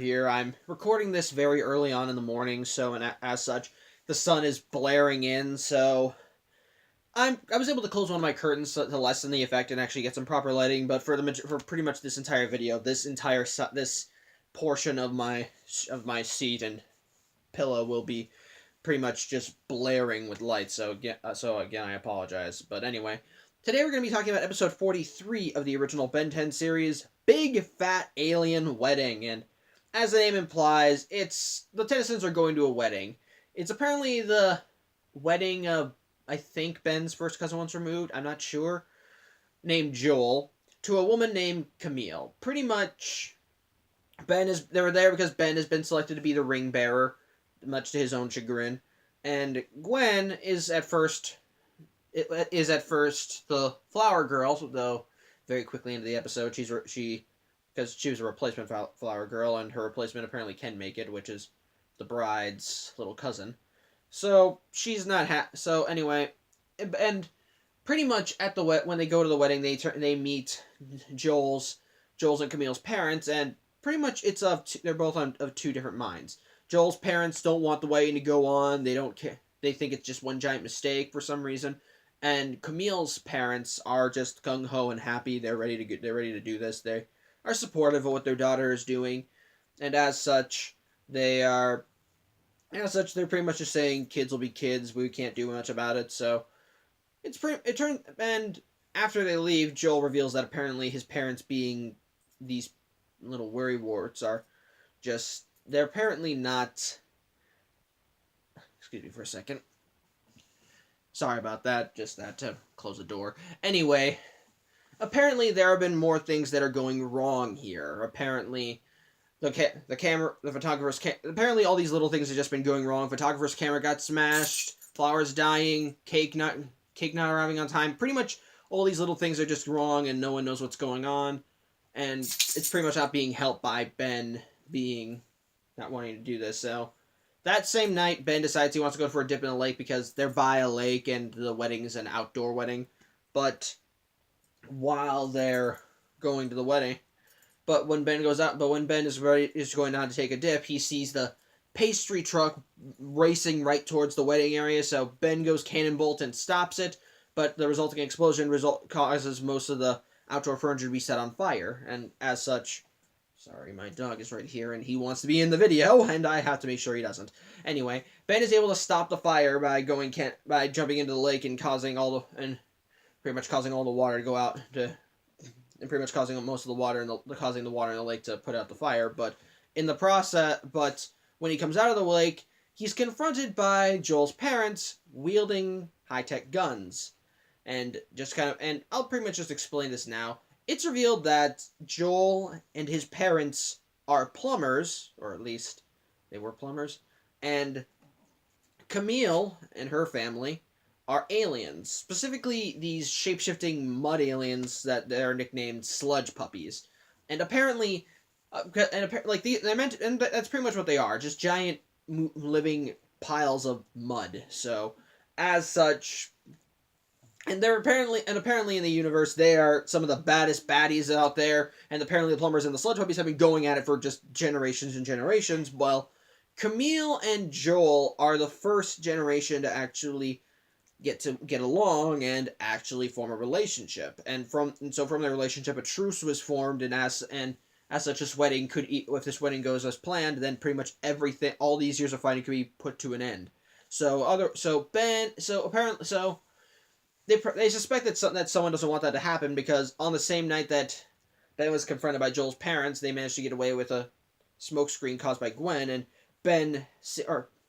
here. I'm recording this very early on in the morning, so as such, the sun is blaring in. So I was able to close one of my curtains to lessen the effect and actually get some proper lighting. But for pretty much this entire video, this portion of my seat and pillow will be pretty much just blaring with light. So again, I apologize. But anyway, today we're going to be talking about episode 43 of the original Ben 10 series, Big Fat Alien Wedding. And as the name implies, it's the Tennysons are going to a wedding. It's apparently the wedding of, I think, Ben's first cousin once removed, I'm not sure, named Joel, to a woman named Camille. Pretty much, they were there because Ben has been selected to be the ring bearer, much to his own chagrin. And Gwen is at first the flower girl, though very quickly into the episode because she was a replacement flower girl, and her replacement apparently can make it, which is the bride's little cousin. So she's not so anyway, and pretty much at the when they go to the wedding, they meet Joel's and Camille's parents, and pretty much they're both of two different minds. Joel's parents don't want the wedding to go on. They don't care. They think it's just one giant mistake for some reason. And Camille's parents are just gung ho and happy. They're ready to do this. They are supportive of what their daughter is doing, and as such, they're pretty much just saying kids will be kids. We can't do much about it. So and after they leave, Joel reveals that apparently his parents, being these little worrywarts, they're apparently not. Excuse me for a second. Sorry about that. Just had to close the door. Anyway, apparently there have been more things that are going wrong here. Apparently, apparently all these little things have just been going wrong. Photographer's camera got smashed. Flowers dying. Cake not arriving on time. Pretty much all these little things are just wrong, and no one knows what's going on. And it's pretty much not being helped by Ben not wanting to do this. So that same night, Ben decides he wants to go for a dip in a lake because they're by a lake and the wedding is an outdoor wedding. But while they're going to the wedding, when Ben is going down to take a dip, he sees the pastry truck racing right towards the wedding area. So Ben goes cannonbolt and stops it, but the resulting explosion causes most of the outdoor furniture to be set on fire, and as such, sorry, my dog is right here, and he wants to be in the video, and I have to make sure he doesn't. Anyway, Ben is able to stop the fire by jumping into the lake and pretty much causing all the water to go out and pretty much causing most of the water causing the water in the lake to put out the fire. But when he comes out of the lake, he's confronted by Joel's parents wielding high-tech guns, and I'll pretty much just explain this now. It's revealed that Joel and his parents are plumbers, or at least they were plumbers, and Camille and her family are aliens. Specifically, these shape-shifting mud aliens that are nicknamed sludge puppies. And apparently, and that's pretty much what they are, just giant living piles of mud. So, as such, and apparently in the universe, they are some of the baddest baddies out there, and apparently the plumbers and the sludge puppies have been going at it for just generations and generations, while Camille and Joel are the first generation to actually get along and actually form a relationship. So from their relationship, a truce was formed, and as such, if this wedding goes as planned, then pretty much everything, all these years of fighting, could be put to an end. They suspect that someone doesn't want that to happen, because on the same night that Ben was confronted by Joel's parents, they managed to get away with a smokescreen caused by Gwen, and Ben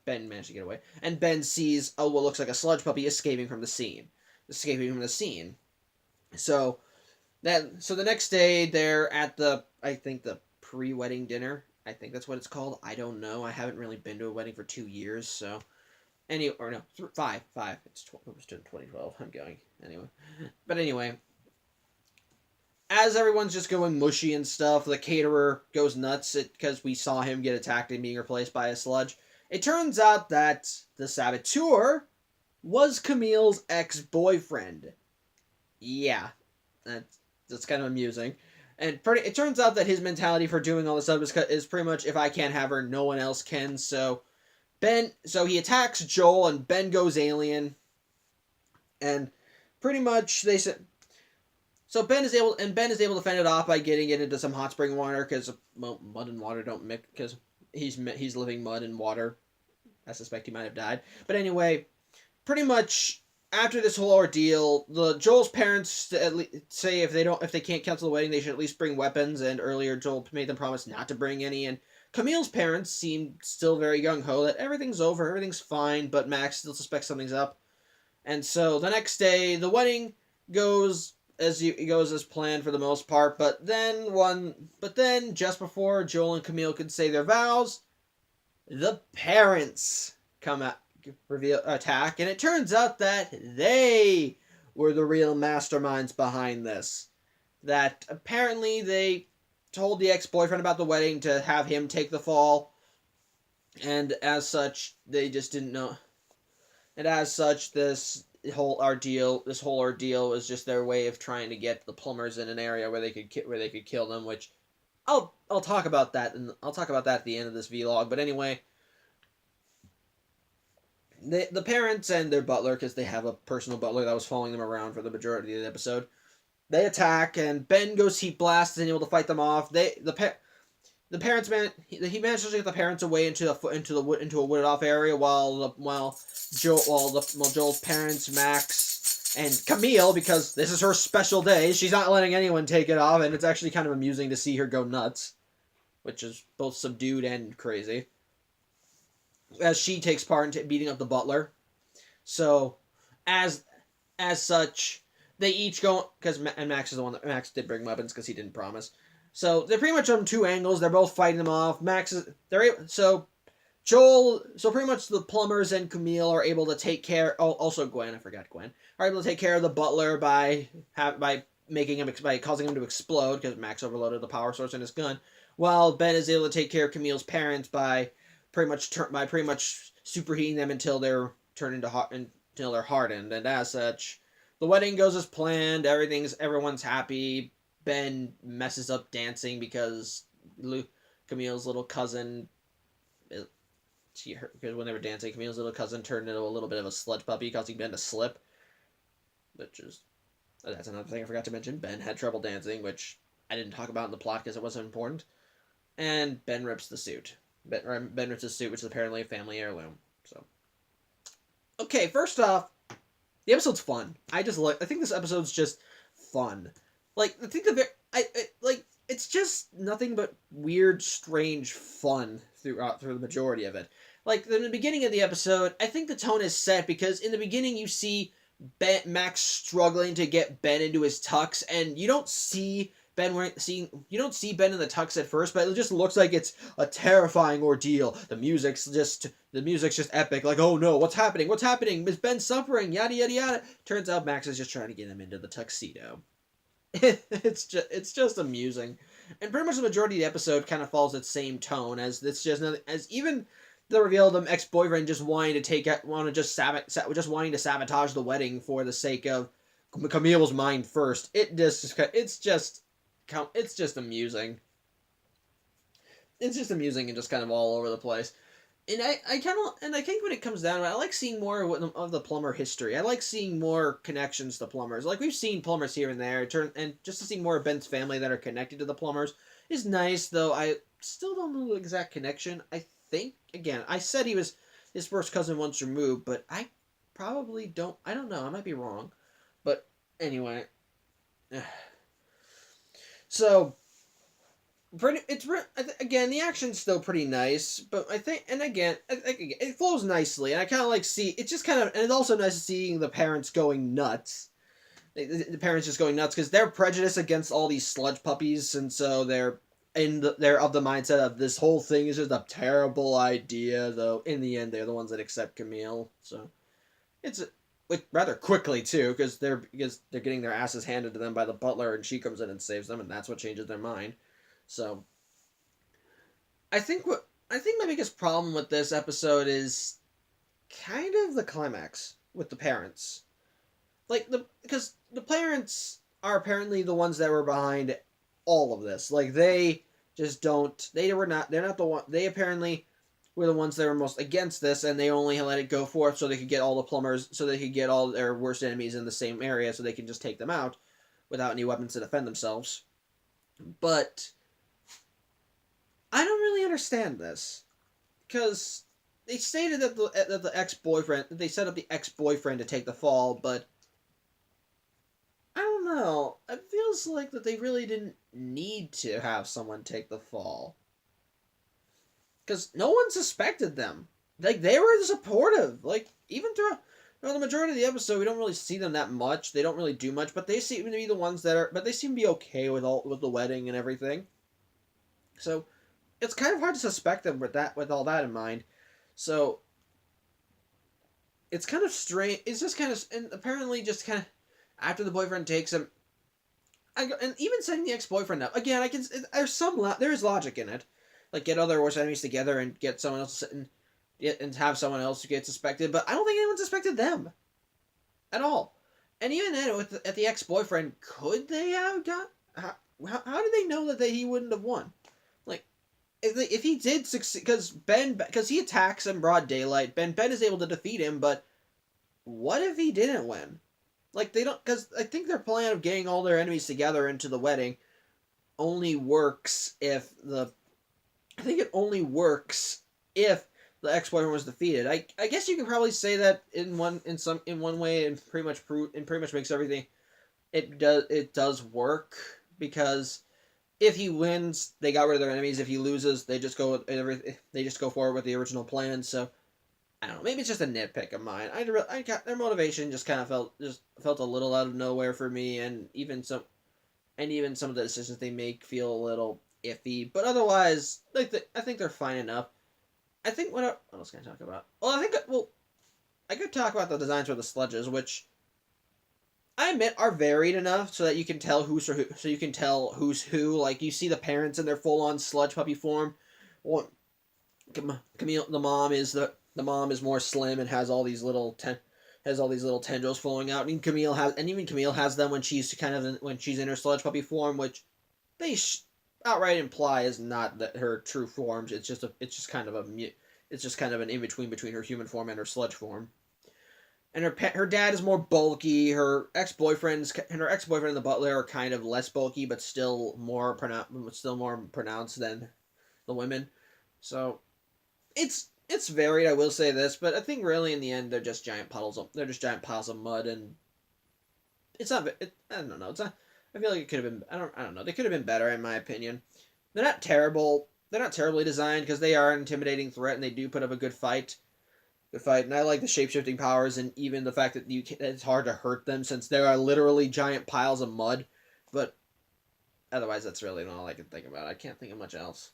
managed to get away, and Ben sees what looks like a sludge puppy escaping from the scene. So the next day, they're at the pre-wedding dinner. I think that's what it's called. I don't know. I haven't really been to a wedding for 2 years, so. Five. It was 2012. I'm going. Anyway. But anyway. As everyone's just going mushy and stuff, the caterer goes nuts because we saw him get attacked and being replaced by a sludge. It turns out that the saboteur was Camille's ex-boyfriend. Yeah. That's kind of amusing. And it turns out that his mentality for doing all this stuff is pretty much, if I can't have her, no one else can. So he attacks Joel, and Ben goes alien, and pretty much they said. So Ben is able to fend it off by getting it into some hot spring water, because mud and water don't mix, because he's living mud and water. I suspect he might have died, but anyway, pretty much after this whole ordeal, Joel's parents say if they can't cancel the wedding, they should at least bring weapons. And earlier, Joel made them promise not to bring any. And Camille's parents seem still very gung ho that everything's over, everything's fine, but Max still suspects something's up. And so the next day, the wedding goes as planned for the most part. But then just before Joel and Camille could say their vows, the parents come out, attack, and it turns out that they were the real masterminds behind this. That apparently they told the ex-boyfriend about the wedding to have him take the fall, and as such, they just didn't know. And as such, this whole ordeal was just their way of trying to get the plumbers in an area where they could kill them. Which I'll talk about that, and I'll talk about that at the end of this vlog. But anyway, the parents and their butler, because they have a personal butler that was following them around for the majority of the episode, they attack, and Ben goes heat blast and able to fight them off. The parents he manages to get the parents away into a wooded off area while Joel's parents, Max and Camille, because this is her special day, she's not letting anyone take it off, and it's actually kind of amusing to see her go nuts, which is both subdued and crazy, as she takes part in beating up the butler. So, as such, they each go, because Max is the one that Max did bring weapons because he didn't promise. So they're pretty much on two angles. They're both fighting them off. So pretty much the plumbers and Camille are able to take care. Oh, also Gwen, I forgot Gwen, are able to take care of the butler by causing him to explode, because Max overloaded the power source in his gun. While Ben is able to take care of Camille's parents by pretty much superheating them until they're hardened. And as such, the wedding goes as planned. Everyone's happy. Ben messes up dancing because Camille's little cousin, because when they were dancing, Camille's little cousin turned into a little bit of a sludge puppy, causing Ben to slip. That's another thing I forgot to mention. Ben had trouble dancing, which I didn't talk about in the plot because it wasn't important. And Ben rips the suit. Ben rips the suit, which is apparently a family heirloom. So, okay, first off, the episode's fun. I think this episode's just fun. Like, I think it's just nothing but weird, strange fun through the majority of it. Like, in the beginning of the episode, I think the tone is set because in the beginning you see Max struggling to get Ben into his tux, and you don't see Ben in the tux at first, but it just looks like it's a terrifying ordeal. The music's just epic. Like, oh no, what's happening? What's happening? Is Ben suffering? Yada yada yada. Turns out Max is just trying to get him into the tuxedo. It's just amusing, and pretty much the majority of the episode kind of follows its same tone, as it's just nothing, as even the reveal of the ex-boyfriend just wanting to sabotage the wedding for the sake of Camille's mind first. It's just amusing. It's just amusing and just kind of all over the place. And I think when it comes down to it, I like seeing more of the plumber history. I like seeing more connections to plumbers. Like, we've seen plumbers here and there, and just to see more of Ben's family that are connected to the plumbers is nice, though I still don't know the exact connection. I think, again, I said he was his first cousin once removed, but I probably don't, I don't know, I might be wrong. But anyway. So, again, the action's still pretty nice, but I think it flows nicely, and I kind of like and it's also nice seeing the parents going nuts. The parents just going nuts because they're prejudiced against all these sludge puppies, and so they're of the mindset of this whole thing is just a terrible idea. Though in the end, they're the ones that accept Camille. So it's rather quickly too, because they're getting their asses handed to them by the butler, and she comes in and saves them, and that's what changes their mind. So, I think my biggest problem with this episode is kind of the climax with the parents. Like, because the parents are apparently the ones that were behind all of this. Like, they just don't. They're not the one. They apparently were the ones that were most against this, and they only let it go forth so they could get all the plumbers, so they could get all their worst enemies in the same area, so they can just take them out without any weapons to defend themselves. But I don't really understand this, because they stated that the ex-boyfriend, they set up the ex-boyfriend to take the fall, but I don't know. It feels like that they really didn't need to have someone take the fall, because no one suspected them. Like, they were supportive. Like, even throughout the majority of the episode, we don't really see them that much. They don't really do much, but they seem to be the ones that are. But they seem to be okay with the wedding and everything. So it's kind of hard to suspect them with all that in mind. So it's kind of strange. It's just kind of, and apparently just kind of after the boyfriend takes him, and even setting the ex-boyfriend up again. There is logic in it, like get other worst enemies together and get someone else and have someone else get suspected. But I don't think anyone suspected them at all. And even then, at the ex-boyfriend, could they have got? How did they know that he wouldn't have won? Like, if he did succeed, because he attacks in broad daylight, Ben is able to defeat him. But what if he didn't win? Like, they don't, because I think their plan of getting all their enemies together into the wedding only works if I think it only works if the ex-boyfriend was defeated. I guess you could probably say that in one way, and pretty much makes everything. It does work, because if he wins, they got rid of their enemies. If he loses, they just go forward with the original plan. So I don't know. Maybe it's just a nitpick of mine. I got their motivation just kind of felt a little out of nowhere for me, and even some of the decisions they make feel a little iffy. But otherwise, I think they're fine enough. I think what else can I talk about? I could talk about the designs for the sludges, which I admit are varied enough so that you can tell who's who. So you can tell who's who. Like, you see the parents in their full-on sludge puppy form. Camille, the mom is more slim and has all these little tendrils flowing out. And Camille has them when she's in her sludge puppy form, which they outright imply is not that her true forms. It's just kind of an in between her human form and her sludge form. And her dad is more bulky. Her ex-boyfriend and the butler are kind of less bulky, but still more pronounced than the women. So it's varied. I will say this, but I think really in the end they're just giant piles of mud, and it's not. I don't know. It's not. I feel like it could have been. I don't know. They could have been better in my opinion. They're not terrible. They're not terribly designed, because they are an intimidating threat and they do put up a good fight. And I like the shape-shifting powers, and even the fact that it's hard to hurt them since there are literally giant piles of mud. But otherwise, that's really all I can think about. I can't think of much else.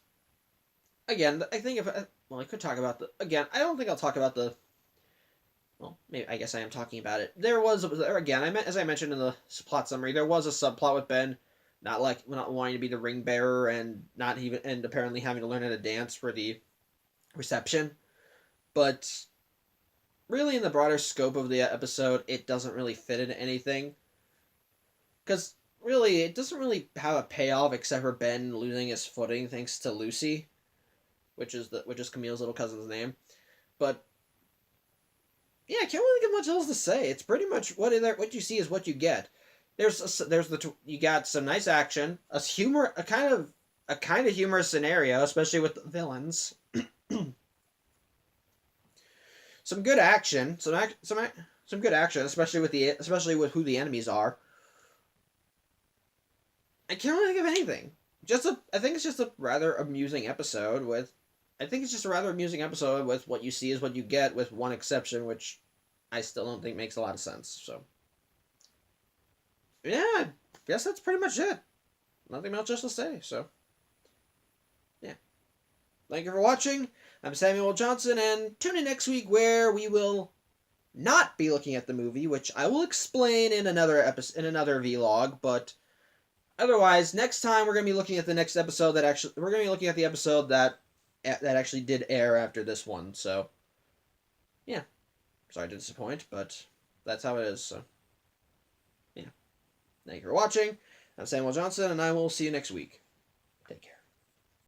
Again, I think I could talk about again. I don't think I'll talk about well, maybe I guess I am talking about it. As I mentioned in the plot summary, there was a subplot with Ben not wanting to be the ring bearer and apparently having to learn how to dance for the reception. But really, in the broader scope of the episode, it doesn't really fit into anything. Because really, it doesn't really have a payoff except for Ben losing his footing thanks to Lucy, which is Camille's little cousin's name. But yeah, I can't really get much else to say. It's pretty much what you see is what you get. You got some nice action, a kind of humorous scenario, especially with the villains. Some good action, some good action, especially with who the enemies are. I can't really think of anything. I think it's just a rather amusing episode with what you see is what you get, with one exception, which I still don't think makes a lot of sense. So, yeah, I guess that's pretty much it. Nothing else just to say. So, yeah. Thank you for watching. I'm Samuel Johnson, and tune in next week where we will not be looking at the movie, which I will explain in another vlog. But otherwise, next time we're going to be looking at the next episode the episode that actually did air after this one. So, yeah, sorry to disappoint, but that's how it is. So, yeah, thank you for watching. I'm Samuel Johnson, and I will see you next week.